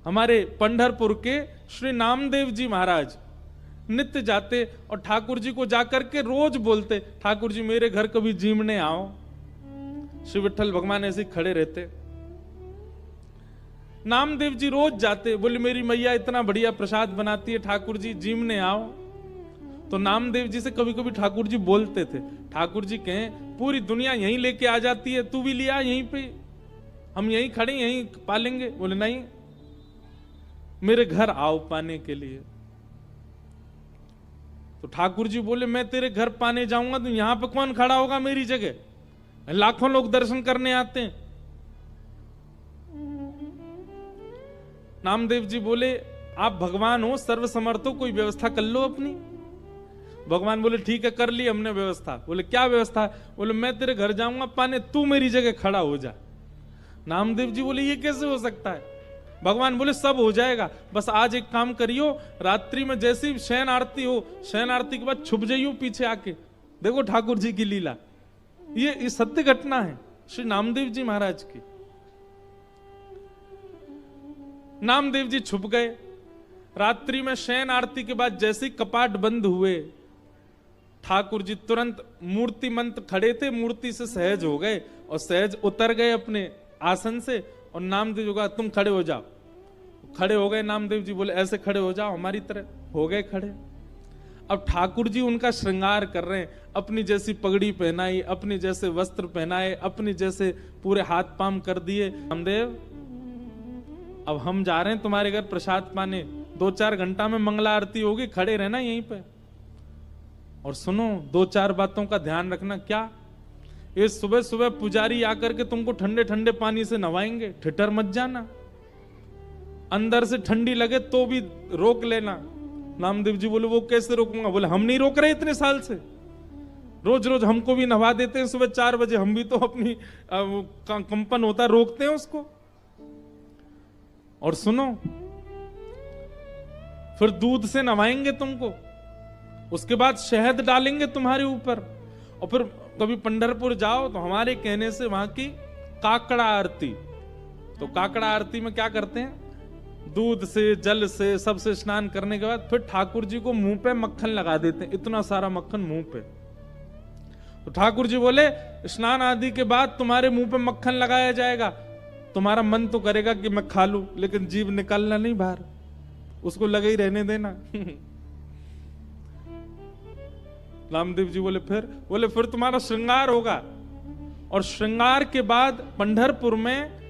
हमारे पंढरपुर के श्री नामदेव जी महाराज नित्य जाते और ठाकुर जी को जाकर के रोज बोलते, ठाकुर जी मेरे घर कभी जीमने आओ। श्री विठ्ठल भगवान ऐसे खड़े रहते। नामदेव जी रोज जाते, बोले मेरी मैया इतना बढ़िया प्रसाद बनाती है, ठाकुर जी जीमने आओ। तो नामदेव जी से कभी कभी ठाकुर जी बोलते थे, ठाकुर जी कहें पूरी दुनिया यहीं लेके आ जाती है, तू भी लिया यहीं पे, हम यहीं खड़े यहीं पालेंगे। बोले नहीं, मेरे घर आओ पाने के लिए। तो ठाकुर जी बोले मैं तेरे घर पाने जाऊंगा तो यहां पे कौन खड़ा होगा मेरी जगह, लाखों लोग दर्शन करने आते हैं। नामदेव जी बोले आप भगवान हो, सर्वसमर्थ हो, कोई व्यवस्था कर लो अपनी। भगवान बोले ठीक है कर ली हमने व्यवस्था। बोले क्या व्यवस्था? बोले मैं तेरे घर जाऊंगा पाने, तू मेरी जगह खड़ा हो जा। नामदेव जी बोले ये कैसे हो सकता है? भगवान बोले सब हो जाएगा, बस आज एक काम करियो, रात्रि में जैसी शयन आरती हो, शयन आरती के बाद छुप जाइयो पीछे आके, देखो ठाकुर जी की लीला। ये सत्य घटना है श्री नामदेव जी महाराज की। नामदेव जी छुप गए। रात्रि में शयन आरती के बाद जैसे ही कपाट बंद हुए, ठाकुर जी तुरंत मूर्तिमंत खड़े थे, मूर्ति से सहज हो गए और सहज उतर गए अपने आसन से। और नामदेव जी कहा तुम खड़े हो जाओ। खड़े हो गए। नामदेव जी बोले ऐसे खड़े हो जाओ हमारी तरह। हो गए खड़े। अब ठाकुर जी उनका श्रृंगार कर रहे हैं, अपनी जैसी पगड़ी पहनाई, अपने जैसे वस्त्र पहनाए, अपने जैसे पूरे हाथ पाम कर दिए। नामदेव अब हम जा रहे हैं तुम्हारे घर प्रसाद पाने, 2-4 घंटा में मंगला आरती होगी, खड़े रहना यहीं पे। और सुनो 2-4 बातों का ध्यान रखना। क्या? ये सुबह सुबह पुजारी आकर के तुमको ठंडे ठंडे पानी से नवाएंगे, ठिठर मत जाना। अंदर से ठंडी लगे तो भी रोक लेना। नामदेव जी बोले वो कैसे रोकूंगा? बोले हम नहीं रोक रहे इतने साल से, रोज रोज हमको भी नवा देते हैं सुबह 4 बजे, हम भी तो अपनी कंपन होता रोकते हैं उसको। और सुनो फिर दूध से नवाएंगे तुमको, उसके बाद शहद डालेंगे तुम्हारे ऊपर। और फिर कभी पंढरपुर जाओ तो हमारे कहने से वहां की काकड़ा आरती, तो काकड़ा आरती में क्या करते हैं, दूध से जल से सबसे स्नान करने के बाद फिर ठाकुर जी को मुंह पे मक्खन लगा देते हैं, इतना सारा मक्खन मुंह पे। तो ठाकुर जी बोले स्नान आदि के बाद तुम्हारे मुंह पे मक्खन लगाया जाएगा, तुम्हारा मन तो करेगा कि मैं खा लूं, लेकिन जीभ निकालना नहीं बाहर, उसको लगे ही रहने देना। रामदेव जी बोले फिर तुम्हारा श्रृंगार होगा। और श्रृंगार के बाद पंढरपुर में